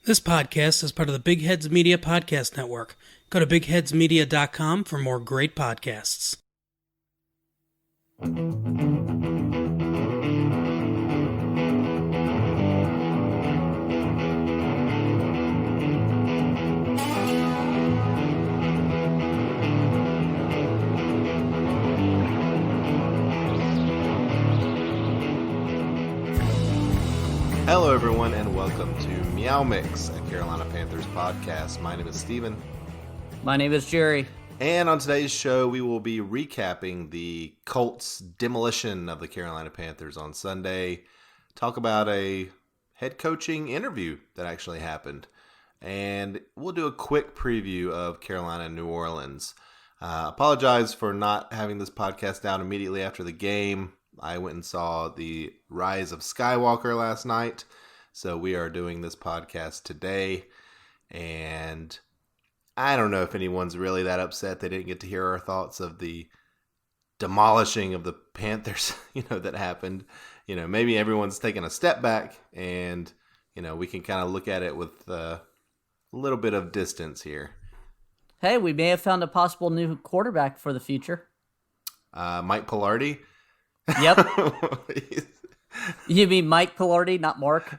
This podcast is part of the Big Heads Media Podcast Network. Go to bigheadsmedia.com for more great podcasts. Hello, everyone, and welcome to Meow Mix, a Carolina Panthers podcast. My name is Steven. My name is Jerry. And on today's show, we will be recapping the Colts' demolition of the Carolina Panthers on Sunday. Talk about a head coaching interview that actually happened. And we'll do a quick preview of Carolina and New Orleans. Apologize for not having this podcast out immediately after the game. I went and saw the Rise of Skywalker last night, so we are doing this podcast today, and I don't know if anyone's really that upset they didn't get to hear our thoughts of the demolishing of the Panthers, that happened. Maybe everyone's taking a step back, and, we can kind of look at it with a little bit of distance here. Hey, we may have found a possible new quarterback for the future. Mike Pilardi. Yep. You mean Mike Pilardi, not Mark?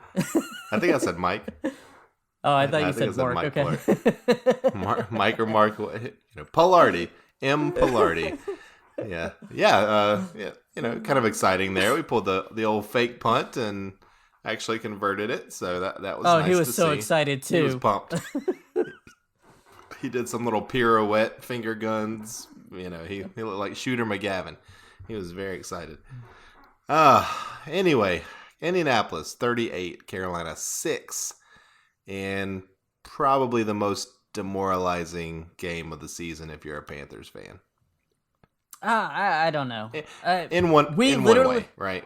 I think I said Mike. Oh, I thought you said Mark. Mike Okay. Mike or Mark, Pilardi, M. Pilardi. Yeah. Kind of exciting there. We pulled the old fake punt and actually converted it, so that was nice to see. Oh, he was so excited too. He was pumped. He did some little pirouette finger guns. He looked like Shooter McGavin. He was very excited. Anyway, Indianapolis 38, Carolina 6, and probably the most demoralizing game of the season if you're a Panthers fan. I don't know. In one way, right?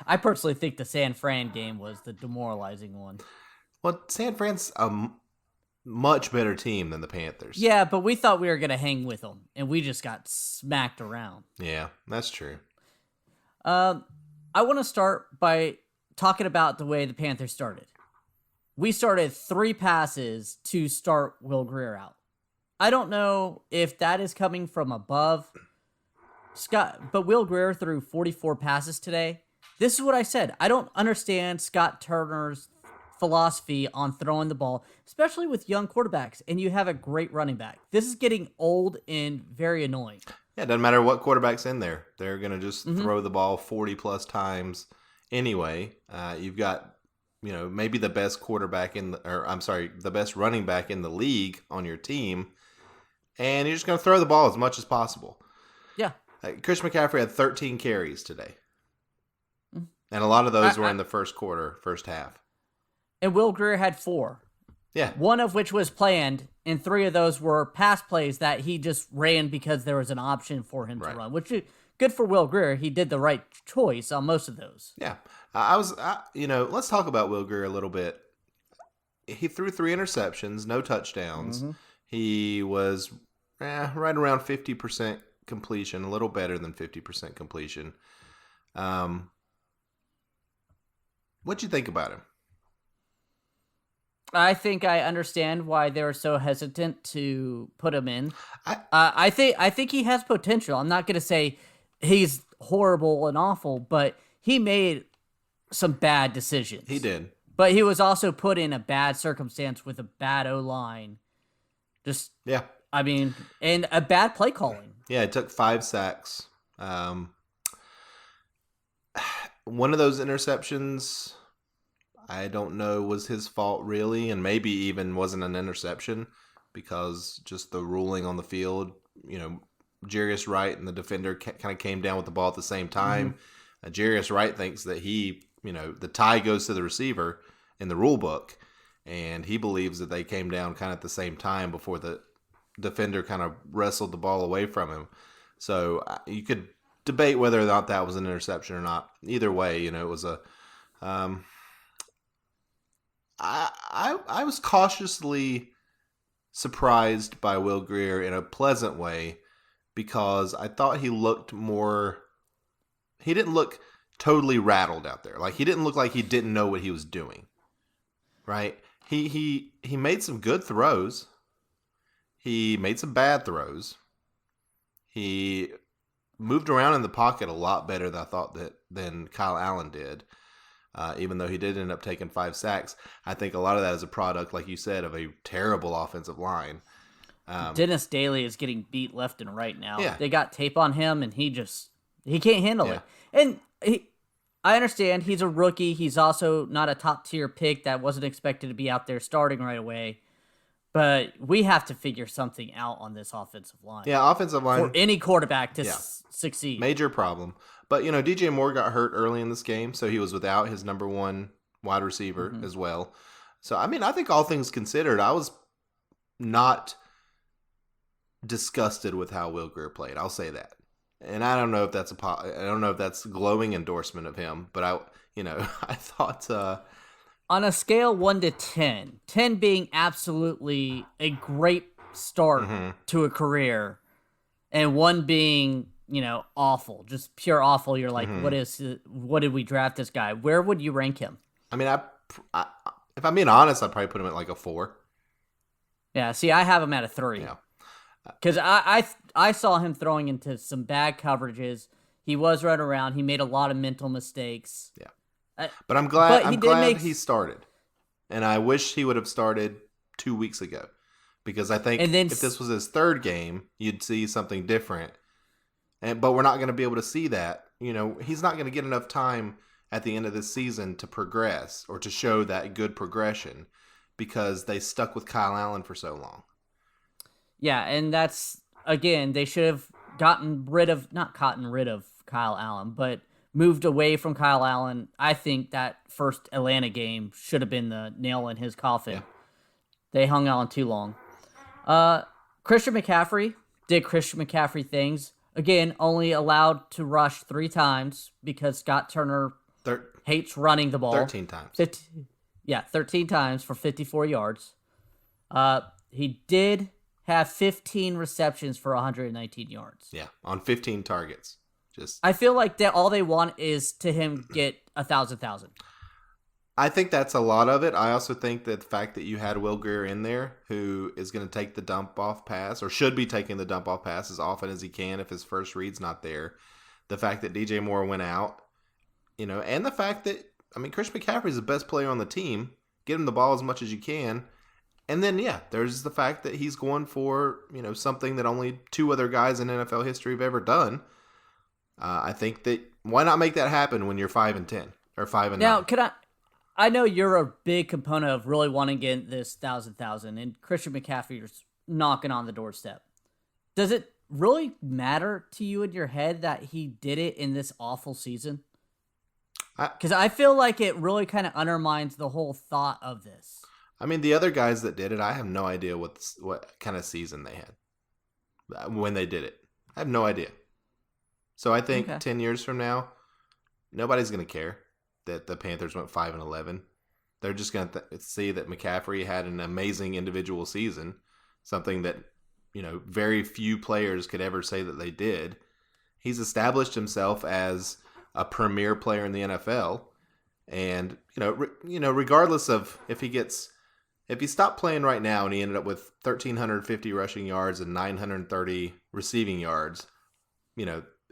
I personally think the San Fran game was the demoralizing one. Well, San Fran's a much better team than the Panthers. Yeah, but we thought we were going to hang with them, and we just got smacked around. Yeah, that's true. I want to start by talking about the way the Panthers started. We started 3 passes to start Will Grier out. I don't know if that is coming from above Scott, but Will Grier threw 44 passes today. This is what I said. I don't understand Scott Turner's philosophy on throwing the ball, especially with young quarterbacks, and you have a great running back. This is getting old and very annoying. Yeah, it doesn't matter what quarterback's in there. They're going to just throw the ball 40 plus times anyway. You've got, maybe the best the best running back in the league on your team, and you're just going to throw the ball as much as possible. Yeah. Chris McCaffrey had 13 carries today, and a lot of those were in the first half. And Will Grier had 4. Yeah. One of which was planned, and 3 of those were pass plays that he just ran because there was an option for him to run, which is good for Will Grier. He did the right choice on most of those. Yeah. Let's talk about Will Grier a little bit. He threw 3 interceptions, no touchdowns. Mm-hmm. He was right around 50% completion, a little better than 50% completion. What'd you think about him? I think I understand why they were so hesitant to put him in. I think he has potential. I'm not going to say he's horrible and awful, but he made some bad decisions. He did. But he was also put in a bad circumstance with a bad O-line. And a bad play calling. Yeah, it took 5 sacks. One of those interceptions, I don't know, was his fault really, and maybe even wasn't an interception because just the ruling on the field, Jarius Wright and the defender kind of came down with the ball at the same time. Mm-hmm. Jarius Wright thinks that the tie goes to the receiver in the rule book, and he believes that they came down kind of at the same time before the defender kind of wrestled the ball away from him. So you could debate whether or not that was an interception or not. Either way, it was a I was cautiously surprised by Will Grier in a pleasant way because I thought he looked more. He didn't look totally rattled out there. Like, he didn't look like he didn't know what he was doing. right? He made some good throws. He made some bad throws. He moved around in the pocket a lot better than I thought than Kyle Allen did. Even though he did end up taking 5 sacks, I think a lot of that is a product, like you said, of a terrible offensive line. Dennis Daly is getting beat left and right now. Yeah. They got tape on him, and he can't handle Yeah. it. And I understand he's a rookie. He's also not a top-tier pick that wasn't expected to be out there starting right away. But we have to figure something out on this offensive line. Yeah, offensive line. For any quarterback to succeed. Major problem. But, DJ Moore got hurt early in this game, so he was without his number one wide receiver as well. So, I think all things considered, I was not disgusted with how Will Grier played. I'll say that. And I don't know if that's a glowing endorsement of him, but I thought on a scale 1 to 10, 10 being absolutely a great start to a career, and 1 being, awful, just pure awful. You're like, what did we draft this guy? Where would you rank him? If I'm being honest, I'd probably put him at like a 4. Yeah, see, I have him at a 3. Yeah. Because I saw him throwing into some bad coverages. He was running around. He made a lot of mental mistakes. Yeah. But I'm glad he started. And I wish he would have started 2 weeks ago. Because I think if this was his 3rd game, you'd see something different. But we're not going to be able to see that. He's not going to get enough time at the end of this season to progress or to show that good progression because they stuck with Kyle Allen for so long. Yeah, and that's, again, they should have not gotten rid of Kyle Allen, but moved away from Kyle Allen. I think that first Atlanta game should have been the nail in his coffin. Yeah. They hung on too long. Christian McCaffrey did Christian McCaffrey things. Again, only allowed to rush 3 times because Scott Turner hates running the ball. 13 times. 13 times for 54 yards. He did have 15 receptions for 119 yards. Yeah, on 15 targets. I feel like all they want is to him get 1,000. I think that's a lot of it. I also think that the fact that you had Will Grier in there, who is going to take the dump off pass, or should be taking the dump off pass as often as he can if his first read's not there. The fact that DJ Moore went out, and the fact that, Christian McCaffrey is the best player on the team. Get him the ball as much as you can. And then, there's the fact that he's going for, something that only 2 other guys in NFL history have ever done. I think that, why not make that happen when you're 5-10 or 5-9? Now, I know you're a big component of really wanting to get this 1,000, and Christian McCaffrey is knocking on the doorstep. Does it really matter to you in your head that he did it in this awful season? Because I feel like it really kind of undermines the whole thought of this. The other guys that did it, I have no idea what kind of season they had when they did it. I have no idea. So I think 10 years from now, nobody's going to care that the Panthers went 5-11. They're just going to see that McCaffrey had an amazing individual season, something that, very few players could ever say that they did. He's established himself as a premier player in the NFL. And, regardless of if he stopped playing right now and he ended up with 1,350 rushing yards and 930 receiving yards,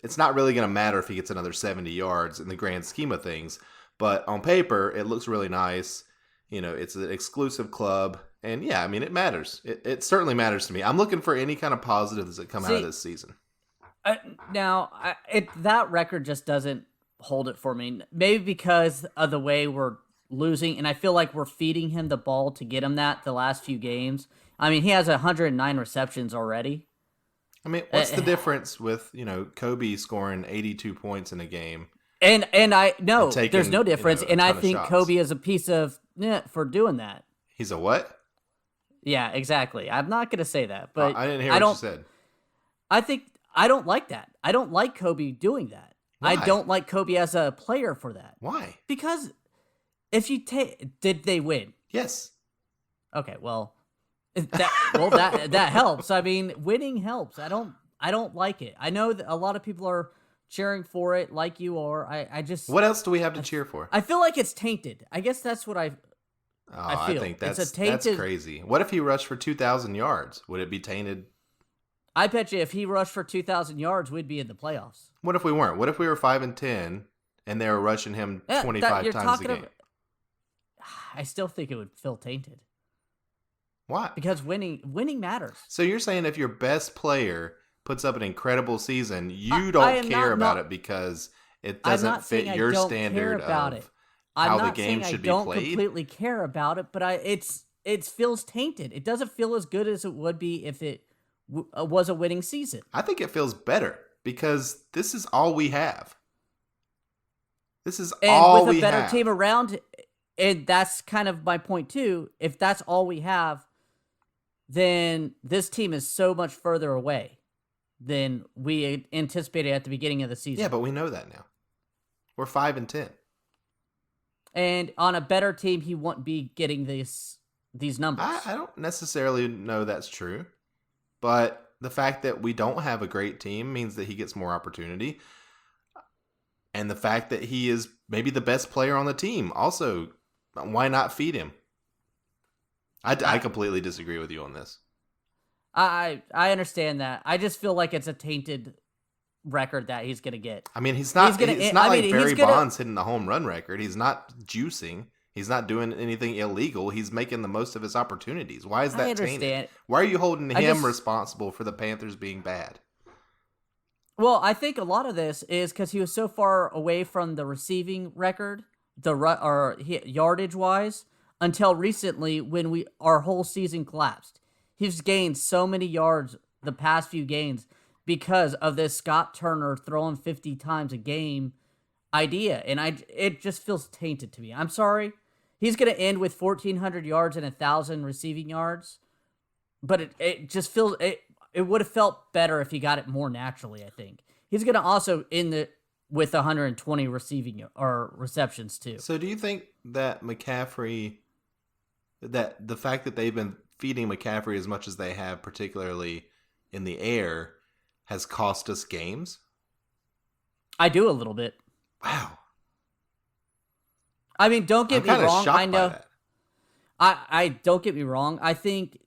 it's not really going to matter if he gets another 70 yards in the grand scheme of things. But on paper, it looks really nice. It's an exclusive club. And it matters. It certainly matters to me. I'm looking for any kind of positives that come out of this season. That record just doesn't hold it for me. Maybe because of the way we're losing, and I feel like we're feeding him the ball to get him the last few games. He has 109 receptions already. What's the difference with, Kobe scoring 82 points in a game? And I know there's no difference, and I think Kobe is a piece of for doing that. He's a what? Yeah, exactly. I'm not going to say that, but I didn't hear what you said. I don't like that. I don't like Kobe doing that. Why? I don't like Kobe as a player for that. Why? Because if you did they win? Yes. Okay, well, that helps. Winning helps. I don't like it. I know that a lot of people are cheering for it like you are. I just... What else do we have to cheer for? I feel like it's tainted. I guess that's what Oh, I feel think it's a that's tainted. crazy. What if he rushed for 2,000 yards? Would it be tainted? I bet you if he rushed for 2,000 yards, we'd be in the playoffs. What if we weren't? What if we were 5-10 and they were rushing him Yeah, 25 times a game? I still think it would feel tainted Why? because winning matters. So you're saying if your best player puts up an incredible season, you I don't am care not- about not- it because it I'm doesn't not fit saying your I don't standard care about of it. I'm how not the game saying should I be don't played? completely care about it, but it feels tainted. It doesn't feel as good as it would be if it was a winning season. I think it feels better because this is all we have. This is And all with we a better have. team around, and that's kind of my point too. If that's all we have, then this team is so much further away than we anticipated at the beginning of the season. Yeah, but we know that now. We're 5-10. And on a better team, he won't be getting these numbers. I don't necessarily know that's true, but the fact that we don't have a great team means that he gets more opportunity. And the fact that he is maybe the best player on the team also, why not feed him? I completely disagree with you on this. I understand that. I just feel like it's a tainted record that he's gonna get. I mean, it's not he's like Barry gonna- Bonds hitting the home run record. He's not juicing. He's not doing anything illegal. He's making the most of his opportunities. Why is that I understand. tainted? Why are you holding I him just- responsible for the Panthers being bad? Well, I think a lot of this is because he was so far away from the receiving record, yardage wise, until recently when our whole season collapsed. He's gained so many yards the past few games because of this Scott Turner throwing 50 times a game idea, and it just feels tainted to me. I'm sorry. He's going to end with 1,400 yards and 1,000 receiving yards, but it just feels it would have felt better if he got it more naturally, I think. He's going to also end with 120 receiving or receptions too. So do you think that that the fact that they've been feeding McCaffrey as much as they have, particularly in the air, has cost us games? I do a little bit. Wow. I mean, don't get me I'm kind of wrong. shocked I know. by that. I don't get me wrong. I think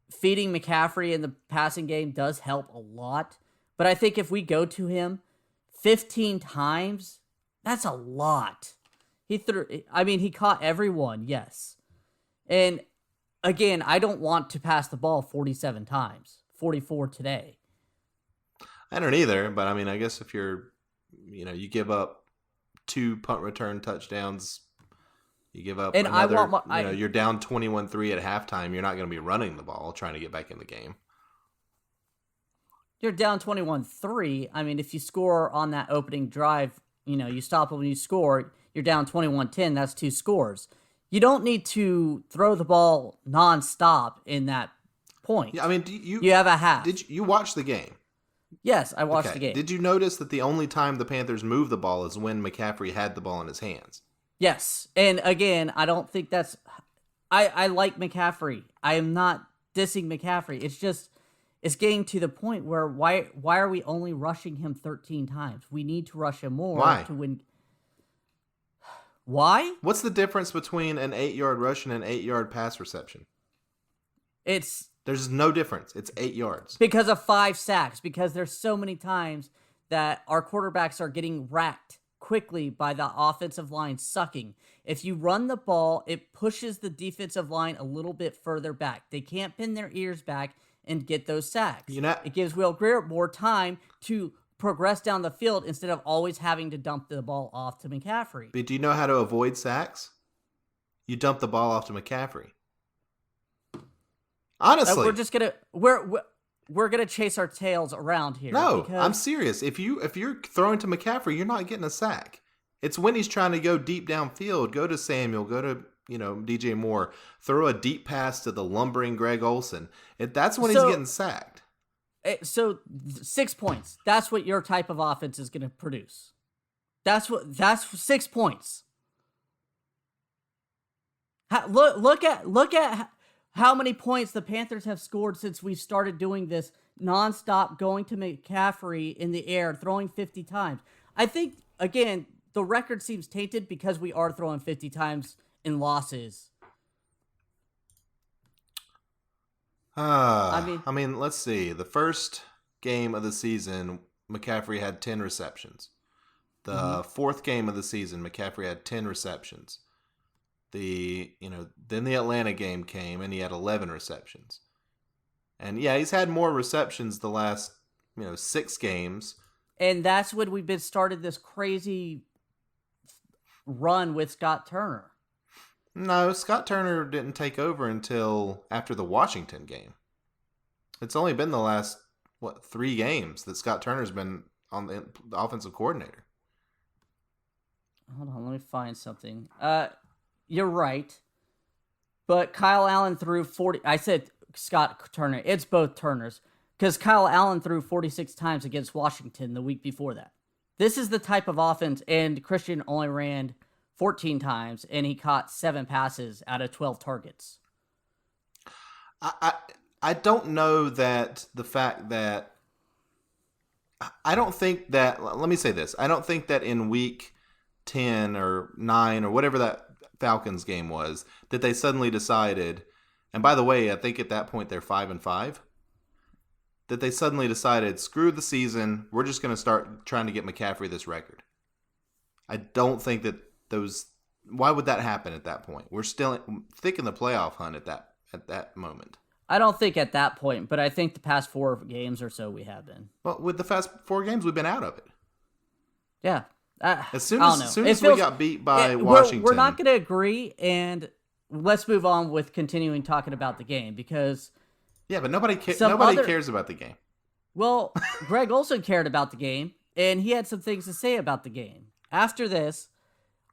feeding McCaffrey in the passing game does help a lot. But I think if we go to him 15 times, that's a lot. He caught everyone, yes. And again, I don't want to pass the ball 47 times, 44 today. I don't either, but I mean, I guess if you give up 2 punt return touchdowns, you give up and another, you're down 21-3 at halftime, you're not going to be running the ball trying to get back in the game. You're down 21-3. I mean, if you score on that opening drive, you stop when you score, you're down 21-10. That's 2 scores. You don't need to throw the ball nonstop in that point. Yeah, I mean, you have a half. Did you watch the game? Yes, I watched the game. Did you notice that the only time the Panthers moved the ball is when McCaffrey had the ball in his hands? Yes. And again, I don't think that's... I like McCaffrey. I am not dissing McCaffrey. It's just... It's getting to the point where why are we only rushing him 13 times? We need to rush him more to win. Why? What's the difference between an 8-yard rush and an 8-yard pass reception? There's no difference. It's 8 yards. Because of 5 sacks. Because there's so many times that our quarterbacks are getting racked quickly by the offensive line sucking. If you run the ball, it pushes the defensive line a little bit further back. They can't pin their ears back and get those sacks. It gives Will Grier more time to progress down the field instead of always having to dump the ball off to McCaffrey. But do you know how to avoid sacks? You dump the ball off to McCaffrey. Honestly, we're just gonna we're gonna chase our tails around here. No, I'm serious. If you're throwing to McCaffrey, you're not getting a sack. It's when he's trying to go deep downfield, go to Samuel, go to DJ Moore, throw a deep pass to the lumbering Greg Olsen. That's when he's getting sacked. So 6 points. That's what your type of offense is going to produce. That's 6 points. Look at how many points the Panthers have scored since we've started doing this nonstop, going to McCaffrey in the air, throwing 50 times. I think, again, the record seems tainted because we are throwing 50 times in losses. I mean, let's see. The first game of the season, McCaffrey had 10 receptions. The fourth game of the season, McCaffrey had 10 receptions. Then the Atlanta game came and he had 11 receptions. And yeah, he's had more receptions the last, 6 games. And that's when we've been started this crazy run with Scott Turner. No, Scott Turner didn't take over until after the Washington game. It's only been the last, 3 games that Scott Turner's been on the offensive coordinator. Hold on, let me find something. You're right. But Kyle Allen threw 40. I said Scott Turner. It's both Turners. Because Kyle Allen threw 46 times against Washington the week before that. This is the type of offense, and Christian only ran 14 times, and he caught 7 passes out of 12 targets. I don't know that the fact that I don't think that, let me say this, I don't think that in week 10 or 9 or whatever that Falcons game was, that they suddenly decided, and by the way, I think at that point they're 5-5, that they suddenly decided, screw the season, we're just going to start trying to get McCaffrey this record. I don't think that why would that happen at that point? We're still thick in the playoff hunt at that moment. I don't think at that point, but I think the past 4 games or so we have been. Well, with the past 4 games, we've been out of it. Yeah. As soon as we got beat by Washington. We're not going to agree, and let's move on with continuing talking about the game because... Yeah, but nobody cares about the game. Well, Greg Olsen cared about the game, and he had some things to say about the game. After this,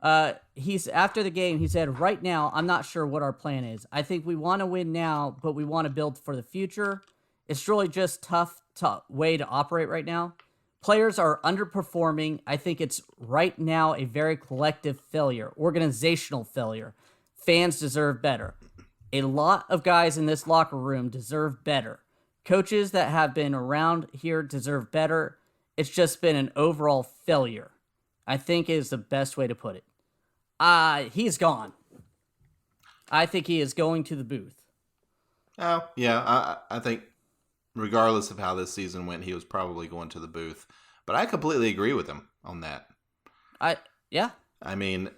after the game, he said, right now, I'm not sure what our plan is. I think we want to win now, but we want to build for the future. It's really just tough way to operate right now. Players are underperforming. I think it's right now a very collective failure, organizational failure. Fans deserve better. A lot of guys in this locker room deserve better. Coaches that have been around here deserve better. It's just been an overall failure, I think is the best way to put it. He's gone. I think he is going to the booth. Oh, yeah. I think regardless of how this season went, he was probably going to the booth. But I completely agree with him on that. Yeah. I mean,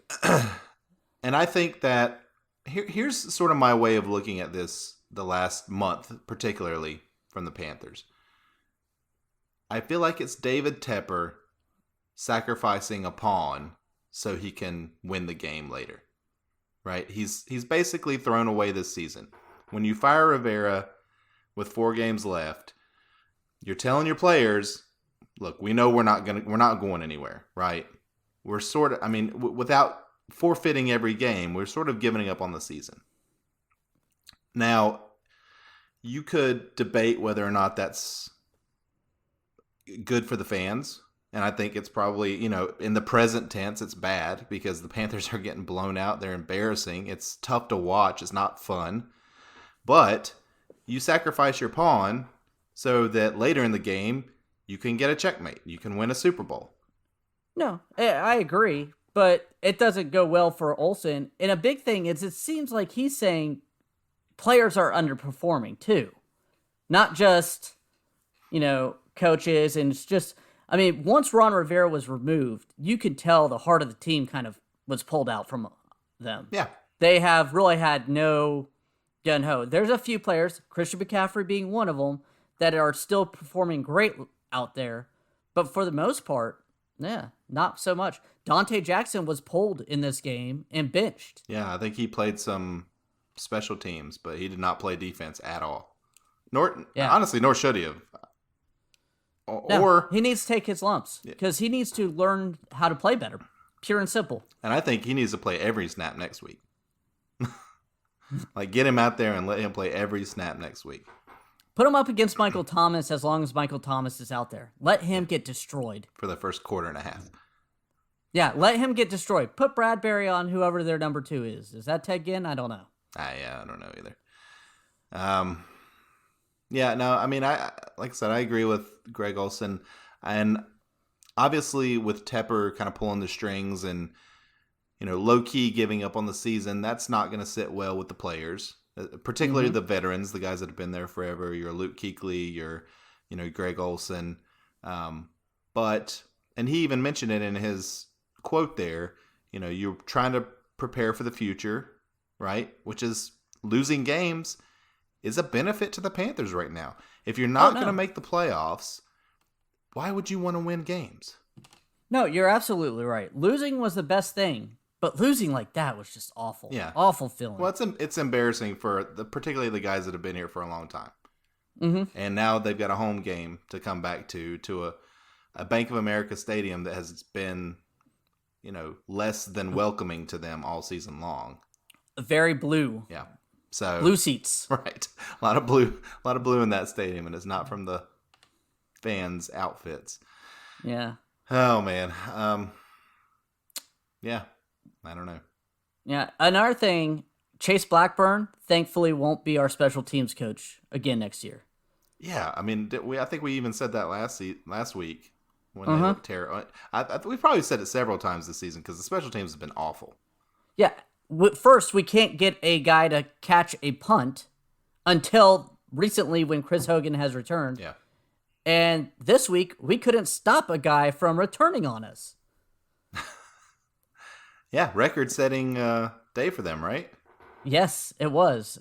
and I think that here's sort of my way of looking at this the last month, particularly from the Panthers. I feel like it's David Tepper sacrificing a pawn so he can win the game later. Right? He's basically thrown away this season. When you fire Rivera with 4 games left, you're telling your players, look, we know we're not going anywhere, right? We're sort of, without forfeiting every game, we're sort of giving up on the season. Now, you could debate whether or not that's good for the fans. And I think it's probably, in the present tense, it's bad because the Panthers are getting blown out. They're embarrassing. It's tough to watch. It's not fun. But you sacrifice your pawn so that later in the game, you can get a checkmate. You can win a Super Bowl. No, I agree. But it doesn't go well for Olsen. And a big thing is it seems like he's saying players are underperforming too. Not just, coaches. And it's just, once Ron Rivera was removed, you could tell the heart of the team kind of was pulled out from them. Yeah. They have really had no gun-ho. There's a few players, Christian McCaffrey being one of them, that are still performing great out there. But for the most part, yeah, not so much. Dante Jackson was pulled in this game and benched. Yeah, I think he played some special teams, but he did not play defense at all. Honestly, nor should he have. He needs to take his lumps because he needs to learn how to play better, pure and simple. And I think he needs to play every snap next week. Get him out there and let him play every snap next week. Put him up against Michael Thomas as long as Michael Thomas is out there. Let him get destroyed. For the first quarter and a half. Yeah, let him get destroyed. Put Bradbury on whoever their number 2 is. Is that Ted Ginn? I don't know. I don't know either. Like I said, I agree with Greg Olsen. And obviously with Tepper kind of pulling the strings and, low-key giving up on the season, that's not going to sit well with the players. particularly the veterans, the guys that have been there forever. Your Luke Kuechly, your Greg Olson, and he even mentioned it in his quote there. You're trying to prepare for the future, right? Which is losing games is a benefit to the Panthers right now. If you're not going to make the playoffs, why would you want to win games? No, you're absolutely right. Losing was the best thing, but losing like that was just awful. Yeah. Awful feeling. Well, it's embarrassing for particularly the guys that have been here for a long time. Mm-hmm. And now they've got a home game to come back to a Bank of America stadium that has been, less than welcoming to them all season long. Very blue. Yeah. So blue seats. Right. A lot of blue in that stadium, and it's not from the fans' outfits. Yeah. Oh man. Yeah. I don't know. Yeah. Another thing, Chase Blackburn thankfully won't be our special teams coach again next year. Yeah, I mean, I think we even said that last week when they looked terrible. We probably said it several times this season because the special teams have been awful. Yeah. First, we can't get a guy to catch a punt until recently when Chris Hogan has returned. Yeah. And this week, we couldn't stop a guy from returning on us. Yeah, record-setting day for them, right? Yes, it was.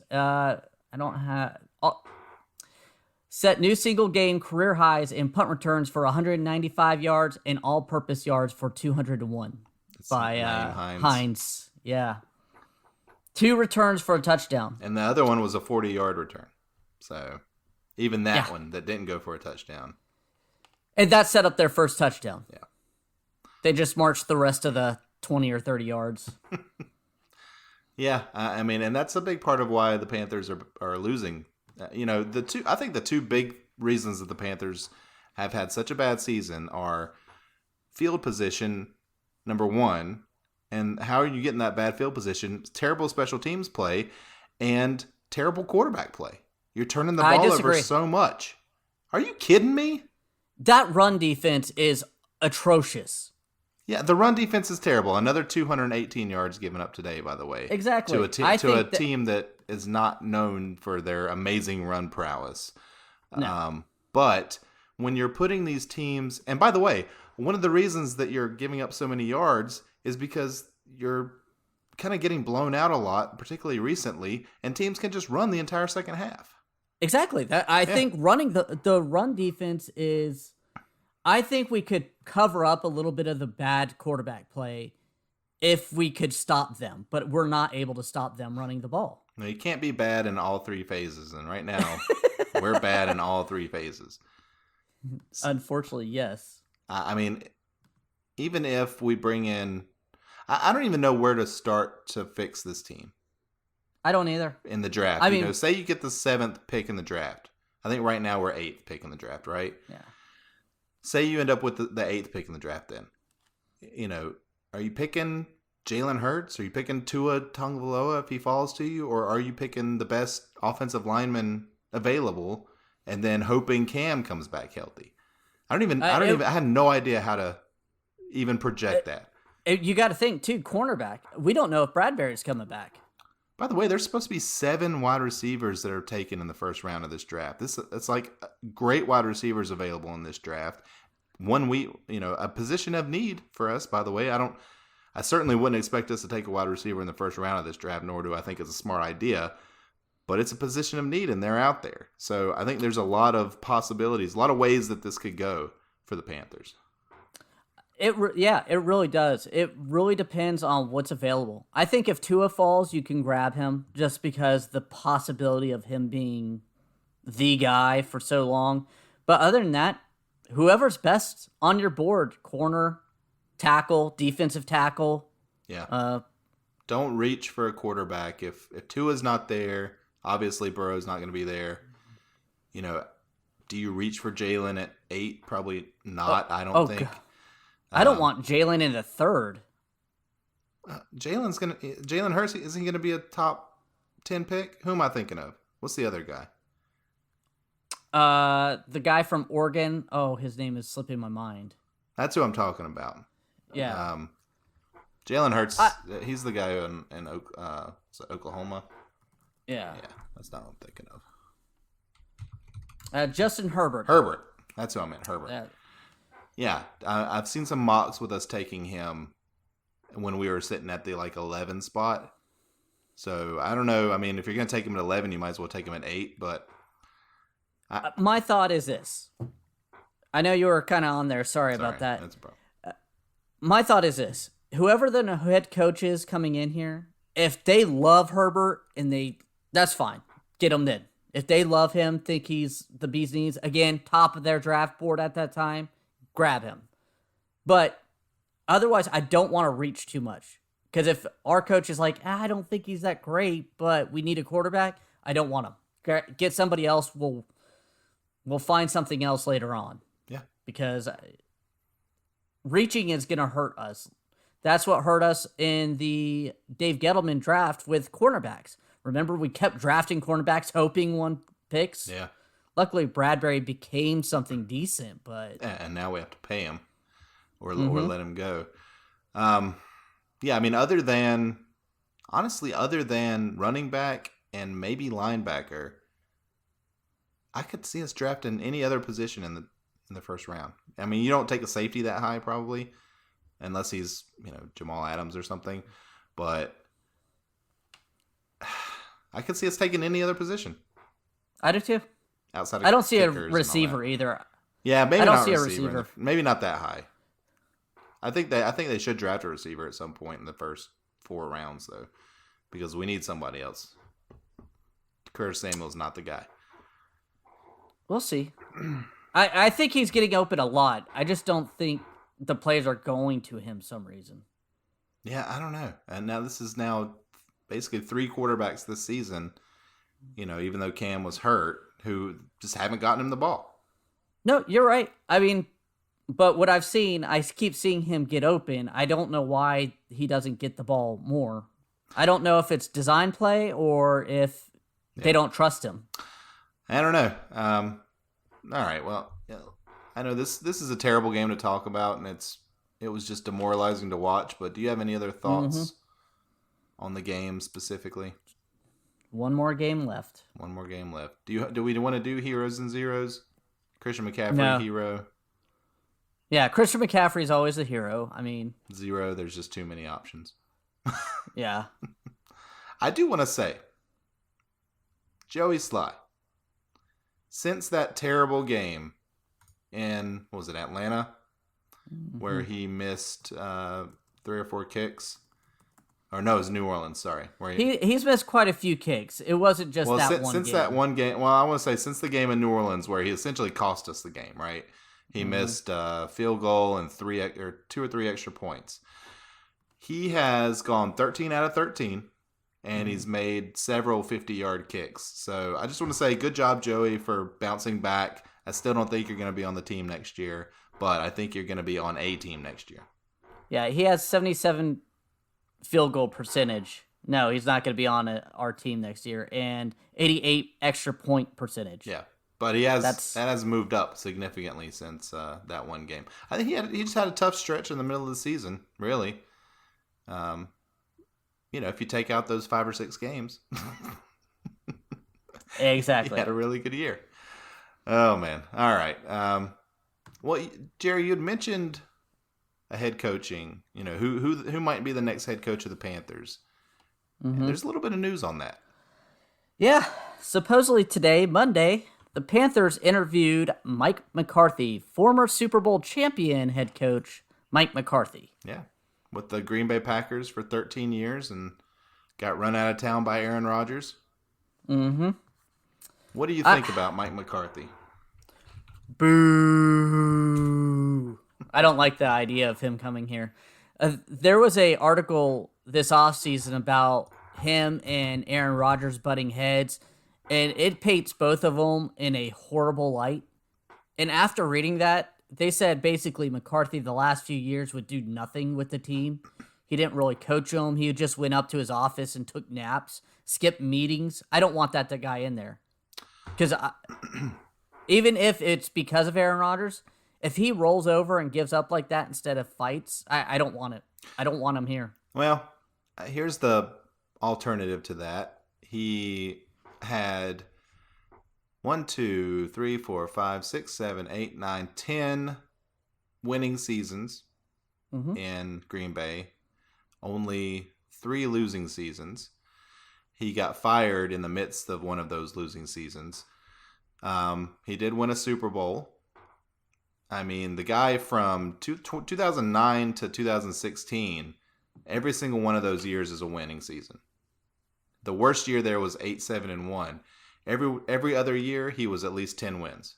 Set new single-game career highs in punt returns for 195 yards and all-purpose yards for 201 by Hines. Yeah. 2 returns for a touchdown. And the other one was a 40-yard return. So even that one that didn't go for a touchdown. And that set up their first touchdown. Yeah. They just marched the rest of the 20 or 30 yards. Yeah, I mean, and that's a big part of why the Panthers are losing. I think the two big reasons that the Panthers have had such a bad season are field position, number one, and how are you getting that bad field position? Terrible special teams play and terrible quarterback play. You're turning the ball over so much. Are you kidding me? That run defense is atrocious. Yeah, the run defense is terrible. Another 218 yards given up today, by the way. Exactly. To a team that is not known for their amazing run prowess. No. But when you're putting these teams, and by the way, one of the reasons that you're giving up so many yards is because you're kind of getting blown out a lot, particularly recently, and teams can just run the entire second half. Exactly. I think running the run defense is, I think we could cover up a little bit of the bad quarterback play if we could stop them, but we're not able to stop them running the ball. No, you can't be bad in all three phases, and right now we're bad in all three phases. Unfortunately, yes. I mean, even if we bring in, I don't even know where to start to fix this team. I don't either. In the draft. I mean, say you get the 7th pick in the draft. I think right now we're 8th pick in the draft, right? Yeah. Say you end up with the 8th pick in the draft then. Are you picking Jalen Hurts? Are you picking Tua Tagovailoa if he falls to you? Or are you picking the best offensive lineman available and then hoping Cam comes back healthy? I had no idea how to even project that. You got to think, too, cornerback. We don't know if Bradbury's coming back. By the way, there's supposed to be 7 wide receivers that are taken in the first round of this draft. It's like great wide receivers available in this draft. A position of need for us, by the way. I certainly wouldn't expect us to take a wide receiver in the first round of this draft, nor do I think it's a smart idea. But it's a position of need, and they're out there. So I think there's a lot of possibilities, a lot of ways that this could go for the Panthers. It really does. It really depends on what's available. I think if Tua falls, you can grab him just because the possibility of him being the guy for so long. But other than that, whoever's best on your board, corner, tackle, defensive tackle. Yeah. Don't reach for a quarterback. If Tua's not there, obviously Burrow's not going to be there. Do you reach for Jalen at 8? Probably not. I don't think. God. I don't want Jalen in the 3rd. Jalen Hurts, isn't he going to be a top 10 pick? Who am I thinking of? What's the other guy? The guy from Oregon. Oh, his name is slipping my mind. That's who I'm talking about. Yeah. Jalen Hurts, he's the guy in Oklahoma. Yeah. Yeah, that's not what I'm thinking of. Justin Herbert. Herbert. That's who I meant, Herbert. Uh, Yeah, I've seen some mocks with us taking him when we were sitting at the 11 spot. So I don't know. I mean, if you're going to take him at 11, you might as well take him at 8. But my thought is this. I know you were kind of on there. Sorry about that. That's a problem. My thought is this. Whoever the head coach is coming in here, if they love Herbert that's fine. Get him then. If they love him, think he's the bee's knees, again, top of their draft board at that time, grab him. But otherwise, I don't want to reach too much. Because if our coach is like, I don't think he's that great, but we need a quarterback, I don't want him. Get somebody else. We'll find something else later on. Yeah. Because reaching is going to hurt us. That's what hurt us in the Dave Gettleman draft with cornerbacks. Remember, we kept drafting cornerbacks, hoping one picks. Yeah. Luckily, Bradbury became something decent, but And now we have to pay him or let him go. Yeah, I mean, other than running back and maybe linebacker, I could see us drafting any other position in the first round. I mean, you don't take a safety that high probably, unless he's Jamal Adams or something. But I could see us taking any other position. I do too. Outside of I don't see a kickers and all receiver that. either. Yeah, maybe I don't not see a receiver. receiver. Maybe not that high. I think they should draft a receiver at some point in the first 4 rounds though, because we need somebody else. Curtis Samuel's not the guy. We'll see. I think he's getting open a lot. I just don't think the players are going to him some reason. Yeah, I don't know. And now this is basically 3 quarterbacks this season, even though Cam was hurt, who just haven't gotten him the ball. No, you're right. I mean, but what I've seen, I keep seeing him get open. I don't know why he doesn't get the ball more. I don't know if it's design play or if they don't trust him. I don't know. All right. Well, I know this is a terrible game to talk about, and it was just demoralizing to watch. But do you have any other thoughts on the game specifically? One more game left. One more game left. Do we want to do heroes and zeros? Christian McCaffrey, No. hero. Yeah, Christian McCaffrey's always a hero. I mean, Zero. There's just too many options. yeah. I do want to say, Joey Sly, since that terrible game in, what was it, Atlanta, where he missed 3 or 4 kicks. Or no, it was New Orleans, sorry. Where He's missed quite a few kicks. It wasn't just that one since game. that one game, well, I want to say since the game in New Orleans where he essentially cost us the game, right? He missed a field goal and 2 or 3 extra points. He has gone 13 out of 13, and he's made several 50-yard kicks. So I just want to say good job, Joey, for bouncing back. I still don't think you're going to be on the team next year, but I think you're going to be on a team next year. Yeah, he has 77 field goal percentage. No, he's not going to be on our team next year. And 88 extra point percentage. Yeah, but that has moved up significantly since that one game. I think he just had a tough stretch in the middle of the season, really. If you take out those 5 or 6 games. Exactly. He had a really good year. Oh, man. All right. Well, Jerry, you had mentioned a head coaching, who might be the next head coach of the Panthers. And there's a little bit of news on that. Yeah. Supposedly today, Monday, the Panthers interviewed Mike McCarthy, former Super Bowl champion head coach Mike McCarthy. Yeah. With the Green Bay Packers for 13 years and got run out of town by Aaron Rodgers. Mm-hmm. What do you think about Mike McCarthy? Boo. I don't like the idea of him coming here. There was a article this offseason about him and Aaron Rodgers butting heads, and it paints both of them in a horrible light. And after reading that, they said basically McCarthy the last few years would do nothing with the team. He didn't really coach them. He just went up to his office and took naps, skipped meetings. I don't want that guy in there. Because even if it's because of Aaron Rodgers, if he rolls over and gives up like that instead of fights, I don't want it. I don't want him here. Well, here's the alternative to that. he had 1, 2, 3, 4, 5, 6, 7, 8, 9, 10 winning seasons in Green Bay. Only 3 losing seasons. He got fired in the midst of one of those losing seasons. He did win a Super Bowl. I mean, the guy from 2009 to 2016, every single one of those years is a winning season. The worst year there was 8-7-1. Every other year, he was at least 10 wins.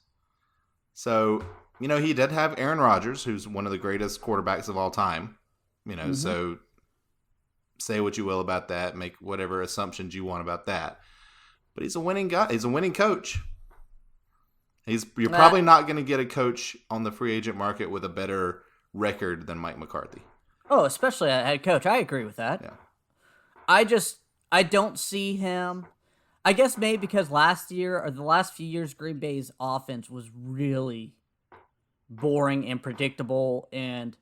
So, he did have Aaron Rodgers, who's one of the greatest quarterbacks of all time. So say what you will about that. Make whatever assumptions you want about that. But he's a winning guy. He's a winning coach. You're probably not going to get a coach on the free agent market with a better record than Mike McCarthy. Oh, especially a head coach. I agree with that. Yeah. I don't see him. I guess maybe because last year or the last few years, Green Bay's offense was really boring and predictable. And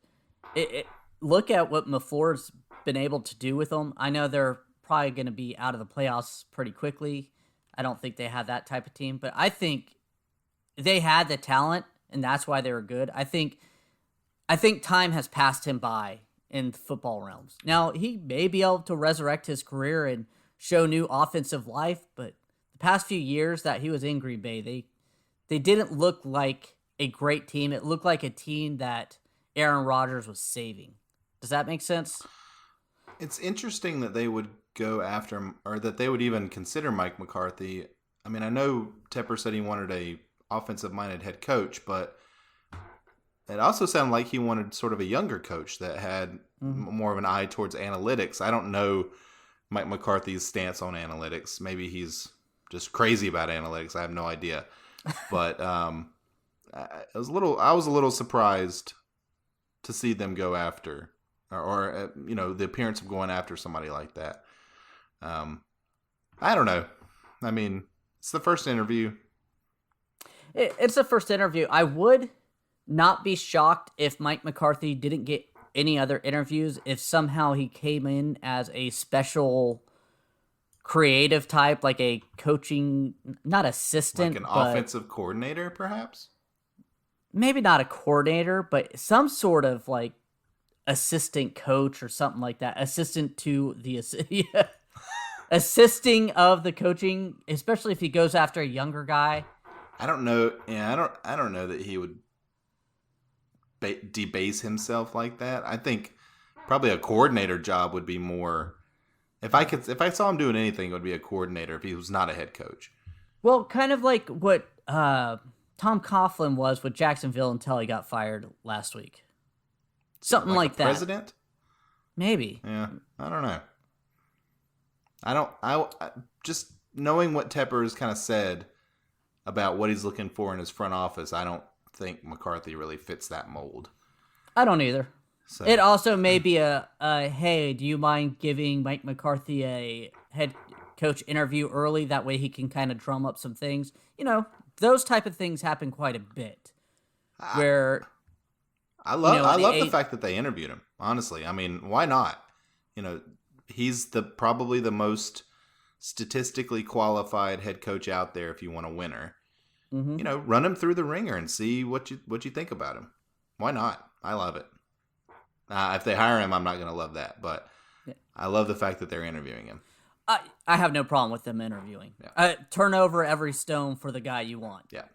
look at what LaFleur's been able to do with them. I know they're probably going to be out of the playoffs pretty quickly. I don't think they have that type of team, but I think they had the talent, and that's why they were good. I think time has passed him by in the football realms. Now, he may be able to resurrect his career and show new offensive life, but the past few years that he was in Green Bay, they didn't look like a great team. It looked like a team that Aaron Rodgers was saving. Does that make sense? It's interesting that they would go after him, or that they would even consider Mike McCarthy. I mean, I know Tepper said he wanted a offensive-minded head coach, but it also sounded like he wanted sort of a younger coach that had more of an eye towards analytics. I don't know Mike McCarthy's stance on analytics. Maybe he's just crazy about analytics. I have no idea. But I was a little surprised to see them go after, or the appearance of going after somebody like that. I don't know. I mean, it's the first interview. It's the first interview. I would not be shocked if Mike McCarthy didn't get any other interviews, if somehow he came in as a special creative type, like a coaching, not assistant. Like an offensive coordinator, perhaps? Maybe not a coordinator, but some sort of like assistant coach or something like that. Assistant to the assisting of the coaching, especially if he goes after a younger guy. I don't know. Yeah, I don't know that he would debase himself like that. I think probably a coordinator job would be more. If I saw him doing anything, it would be a coordinator if he was not a head coach. Well, kind of like what Tom Coughlin was with Jacksonville until he got fired last week. Something like that. President? Maybe. Yeah, I don't know. I just knowing what Tepper has kind of said about what he's looking for in his front office, I don't think McCarthy really fits that mold. I don't either. So. It also may be a hey, do you mind giving Mike McCarthy a head coach interview early? That way he can kind of drum up some things. Those type of things happen quite a bit. Where I love the fact that they interviewed him. Honestly, I mean, why not? He's probably the most statistically qualified head coach out there. If you want a winner, run him through the ringer and see what you think about him. Why not? I love it. If they hire him, I'm not going to love that, but I love the fact that they're interviewing him. I have no problem with them interviewing. Yeah. Turn over every stone for the guy you want. Yeah.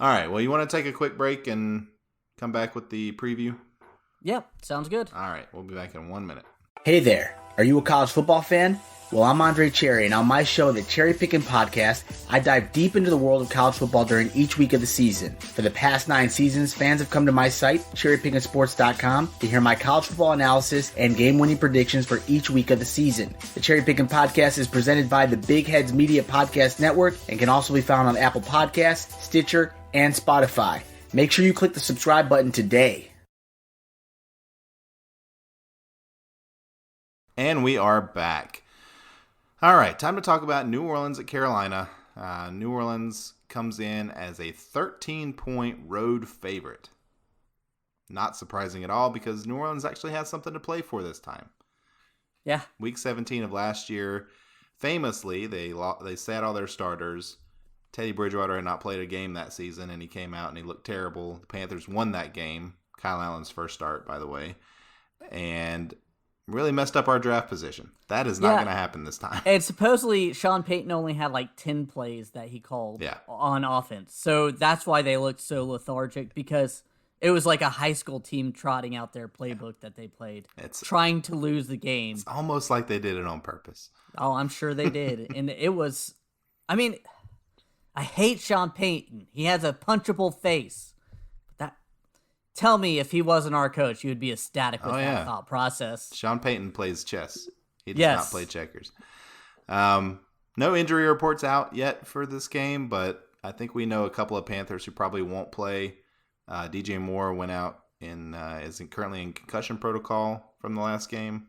All right. Well, you want to take a quick break and come back with the preview? Yep. Sounds good. All right. We'll be back in 1 minute. Hey there. Are you a college football fan? Well, I'm Andre Cherry, and on my show, the Cherry Pickin' Podcast, I dive deep into the world of college football during each week of the season. For the past 9 seasons, fans have come to my site, cherrypickinsports.com, to hear my college football analysis and game-winning predictions for each week of the season. The Cherry Pickin' Podcast is presented by the Big Heads Media Podcast Network and can also be found on Apple Podcasts, Stitcher, and Spotify. Make sure you click the subscribe button today. And we are back. All right, time to talk about New Orleans at Carolina. New Orleans comes in as a 13-point road favorite. Not surprising at all because New Orleans actually has something to play for this time. Yeah. Week 17 of last year, famously, they sat all their starters. Teddy Bridgewater had not played a game that season, and he came out and he looked terrible. The Panthers won that game. Kyle Allen's first start, by the way. And really messed up our draft position. That is not going to happen this time. And supposedly Sean Payton only had like 10 plays that he called on offense. So that's why they looked so lethargic, because it was like a high school team trotting out their playbook that they played, trying to lose the game. It's almost like they did it on purpose. Oh, I'm sure they did. And it was, I mean, I hate Sean Payton. He has a punchable face. Tell me, if he wasn't our coach, you would be ecstatic with that thought process. Sean Payton plays chess. He does not play checkers. No injury reports out yet for this game, but I think we know a couple of Panthers who probably won't play. DJ Moore went out and is currently in concussion protocol from the last game.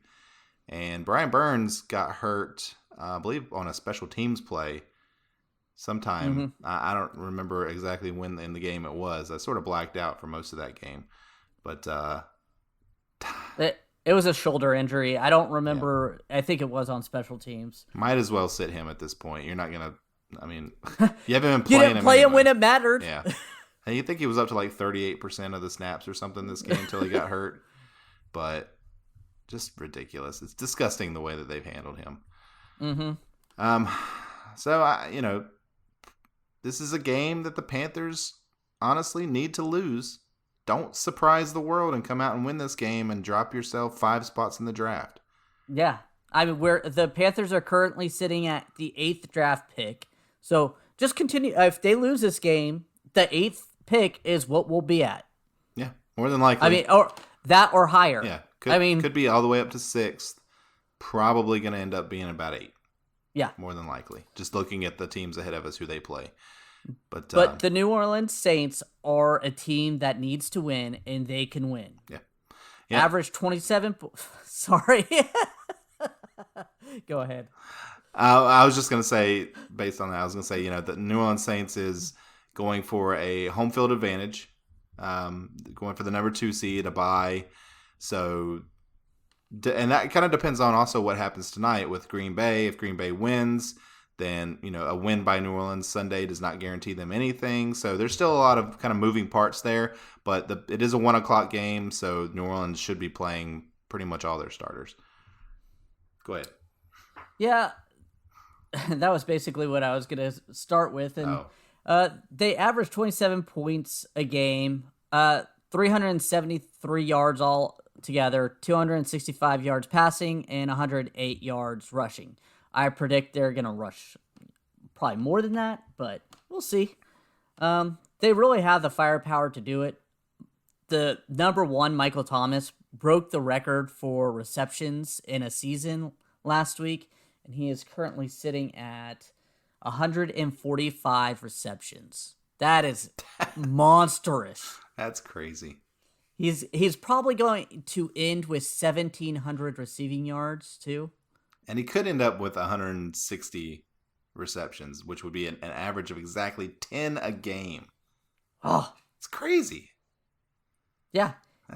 And Brian Burns got hurt, I believe, on a special teams play sometime. Mm-hmm. I don't remember exactly when in the game it was. I sort of blacked out for most of that game. But it was a shoulder injury. I don't remember. I think it was on special teams. Might as well sit him at this point. You're not going to, I mean, you haven't been playing you didn't play him when it mattered. Yeah. And you think he was up to like 38% of the snaps or something this game until he got hurt. But just ridiculous. It's disgusting the way that they've handled him. Mm-hmm. So, this is a game that the Panthers honestly need to lose. Don't surprise the world and come out and win this game and drop yourself 5 spots in the draft. Yeah. I mean, the Panthers are currently sitting at the 8th draft pick. So just continue. If they lose this game, the 8th pick is what we'll be at. Yeah, more than likely. I mean, or that or higher. Yeah. Could be all the way up to 6th. Probably going to end up being about 8. Yeah. More than likely. Just looking at the teams ahead of us, who they play. But the New Orleans Saints are a team that needs to win, and they can win. Yeah. Average 27. Sorry. Go ahead. I was just going to say, based on that, I was going to say, the New Orleans Saints is going for a home field advantage, going for the number 2 seed, a bye. So, and that kind of depends on also what happens tonight with Green Bay. If Green Bay wins, then, a win by New Orleans Sunday does not guarantee them anything. So there's still a lot of kind of moving parts there, but it is a 1:00 game. So New Orleans should be playing pretty much all their starters. Go ahead. Yeah, that was basically what I was going to start with. And they average 27 points a game, 373 yards all together, 265 yards passing, and 108 yards rushing. I predict they're going to rush probably more than that, but we'll see. They really have the firepower to do it. The number 1, Michael Thomas, broke the record for receptions in a season last week, and he is currently sitting at 145 receptions. That is monstrous. That's crazy. He's probably going to end with 1,700 receiving yards, too. And he could end up with 160 receptions, which would be an average of exactly 10 a game. Oh, it's crazy. Yeah.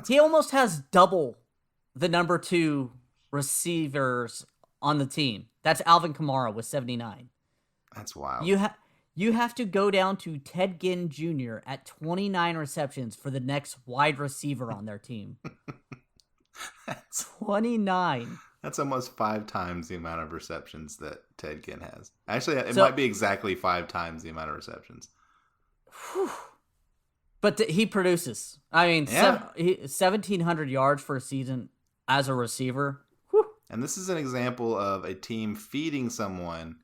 He almost has double the number 2 receivers on the team. That's Alvin Kamara with 79. That's wild. You have to go down to Ted Ginn Jr. at 29 receptions for the next wide receiver on their team. 29. That's almost 5 times the amount of receptions that Ted Ginn has. Actually, it might be exactly 5 times the amount of receptions. Whew. But he produces. I mean, 1,700 yards for a season as a receiver. Whew. And this is an example of a team feeding someone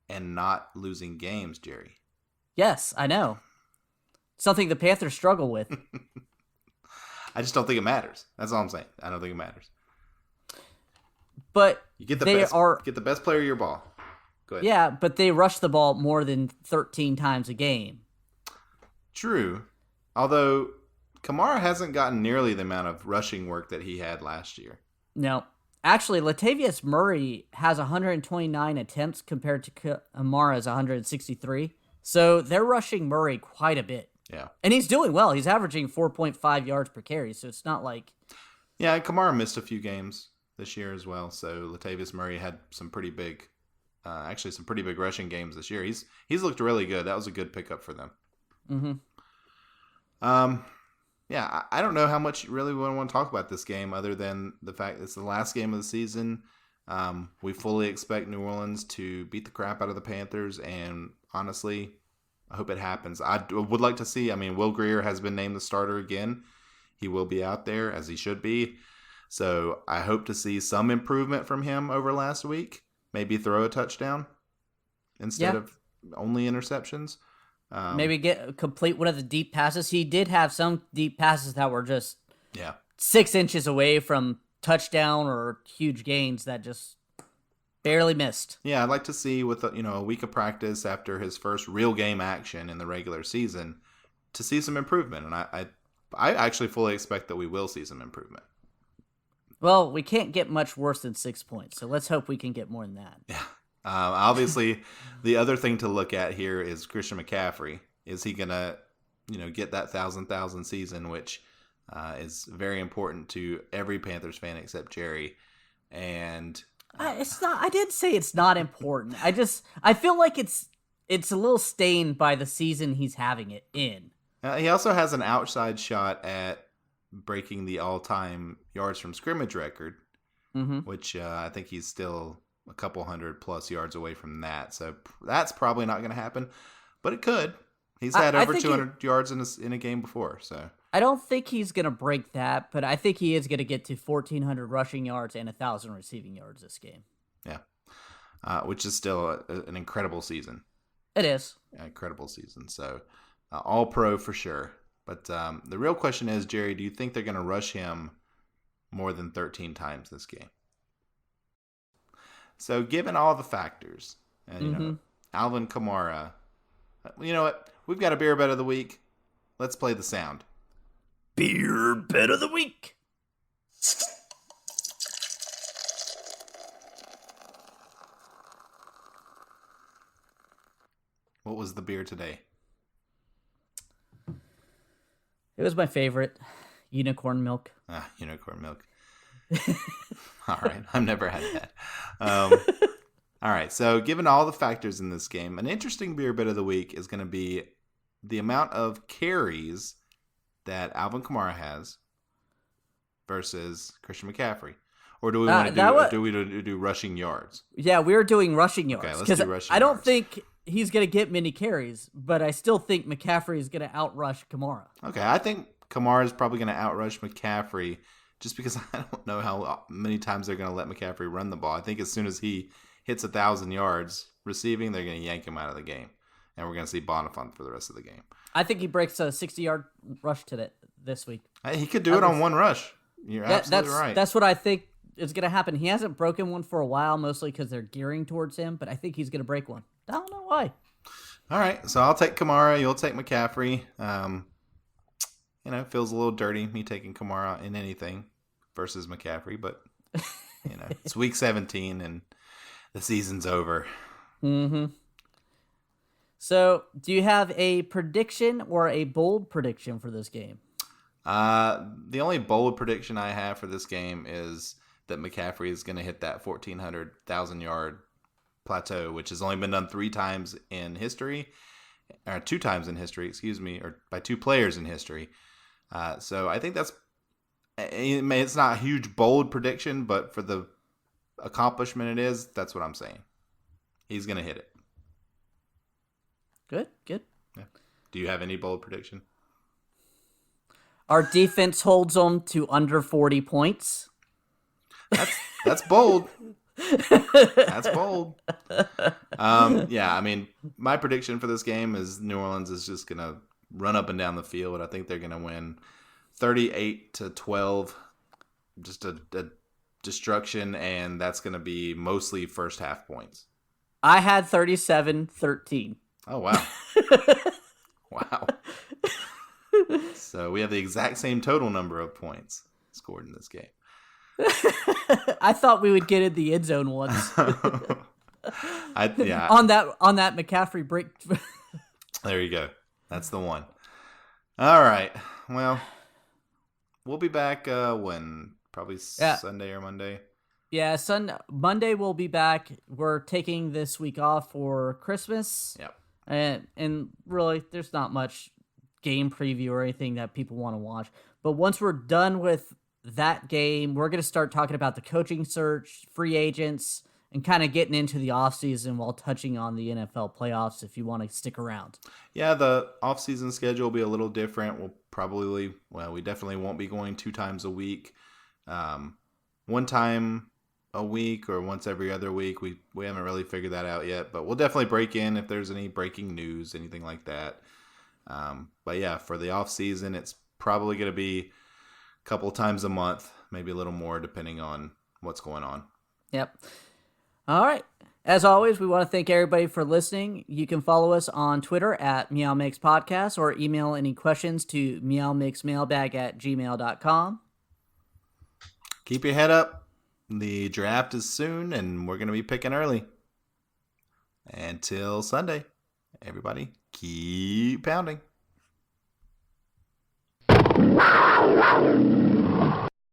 and not losing games, Jerry. Yes, I know. Something the Panthers struggle with. I just don't think it matters. That's all I'm saying. I don't think it matters. But you get the best player of your ball. Go ahead. Yeah, but they rush the ball more than 13 times a game. True. Although Kamara hasn't gotten nearly the amount of rushing work that he had last year. No. Actually, Latavius Murray has 129 attempts compared to Kamara's 163. So they're rushing Murray quite a bit. Yeah. And he's doing well. He's averaging 4.5 yards per carry, so it's not like... Yeah, Kamara missed a few games this year as well, so Latavius Murray had some pretty big actually some pretty big rushing games this year. He's looked really good. That was a good pickup for them. Mm-hmm. Yeah, I don't know how much you really want to talk about this game other than the fact it's the last game of the season. We fully expect New Orleans to beat the crap out of the Panthers, and honestly, I hope it happens. I would like to see, Will Greer has been named the starter again. He will be out there, as he should be. So I hope to see some improvement from him over last week. Maybe throw a touchdown instead of only interceptions. Maybe complete one of the deep passes. He did have some deep passes that were just 6 inches away from touchdown or huge gains that just barely missed. Yeah, I'd like to see with a week of practice after his first real game action in the regular season to see some improvement, and I actually fully expect that we will see some improvement. Well, we can't get much worse than 6 points, so let's hope we can get more than that. Yeah. Obviously, the other thing to look at here is Christian McCaffrey. Is he gonna, get that 1,000 season, which is very important to every Panthers fan except Jerry. And it's not. I did say it's not important. I feel like it's a little stained by the season he's having it in. He also has an outside shot at breaking the all-time yards from scrimmage record, which I think he's still a couple 100+ yards away from that. So that's probably not going to happen, but it could. He's had over 200 yards in a game before. So I don't think he's going to break that, but I think he is going to get to 1,400 rushing yards and 1,000 receiving yards this game. Yeah, which is still an incredible season. It is. An incredible season. So all pro for sure. But the real question is, Jerry, do you think they're going to rush him more than 13 times this game? So given all the factors, and Alvin Kamara, you know what? We've got a beer bet of the week. Let's play the sound. Beer bet of the week. What was the beer today? It was my favorite, unicorn milk. Unicorn milk. All right, I've never had that. All right, so given all the factors in this game, an interesting beer bet of the week is going to be the amount of carries that Alvin Kamara has versus Christian McCaffrey. Or do we want to do rushing yards? Yeah, we're doing rushing yards. Okay, let's do rushing yards. I don't think he's going to get many carries, but I still think McCaffrey is going to outrush Kamara. Okay, I think Kamara is probably going to outrush McCaffrey just because I don't know how many times they're going to let McCaffrey run the ball. I think as soon as he hits 1,000 yards receiving, they're going to yank him out of the game. And we're going to see Bonifant for the rest of the game. I think he breaks a 60-yard rush this week. He could do it on one rush. You're absolutely right. That's what I think is going to happen. He hasn't broken one for a while, mostly because they're gearing towards him, but I think he's going to break one. I don't know why. All right, so I'll take Kamara. You'll take McCaffrey. It feels a little dirty, me taking Kamara in anything versus McCaffrey, but, it's week 17 and the season's over. Mm-hmm. So, do you have a prediction or a bold prediction for this game? The only bold prediction I have for this game is that McCaffrey is going to hit that 1,400,000-yard plateau, which has only been done 3 times in history, or 2 times in history, or by 2 players in history. So I think it's not a huge bold prediction, but for the accomplishment it is, that's what I'm saying. He's going to hit it. Good. Yeah. Do you have any bold prediction? Our defense holds them to under 40 points. That's bold. That's bold. My prediction for this game is New Orleans is just going to run up and down the field. I think they're going to win 38-12. Just a destruction, and that's going to be mostly first half points. I had 37-13. Oh, wow. Wow. So we have the exact same total number of points scored in this game. I thought we would get in the end zone once. On that McCaffrey break. There you go. That's the one. All right. Well, we'll be back when? Probably Sunday or Monday. Yeah, Monday we'll be back. We're taking this week off for Christmas. Yep. And really, there's not much game preview or anything that people want to watch. But once we're done with that game, we're going to start talking about the coaching search, free agents, and kind of getting into the offseason while touching on the NFL playoffs if you want to stick around. Yeah, the offseason schedule will be a little different. We definitely won't be going 2 times a week. One time a week or once every other week. We haven't really figured that out yet, but we'll definitely break in if there's any breaking news, anything like that. But yeah, for the off season, it's probably going to be a couple times a month, maybe a little more depending on what's going on. Yep. All right. As always, we want to thank everybody for listening. You can follow us on Twitter at Meow Makes Podcast or email any questions to meowmakesmailbag@gmail.com. Keep your head up. The draft is soon, and we're going to be picking early. Until Sunday, everybody, keep pounding.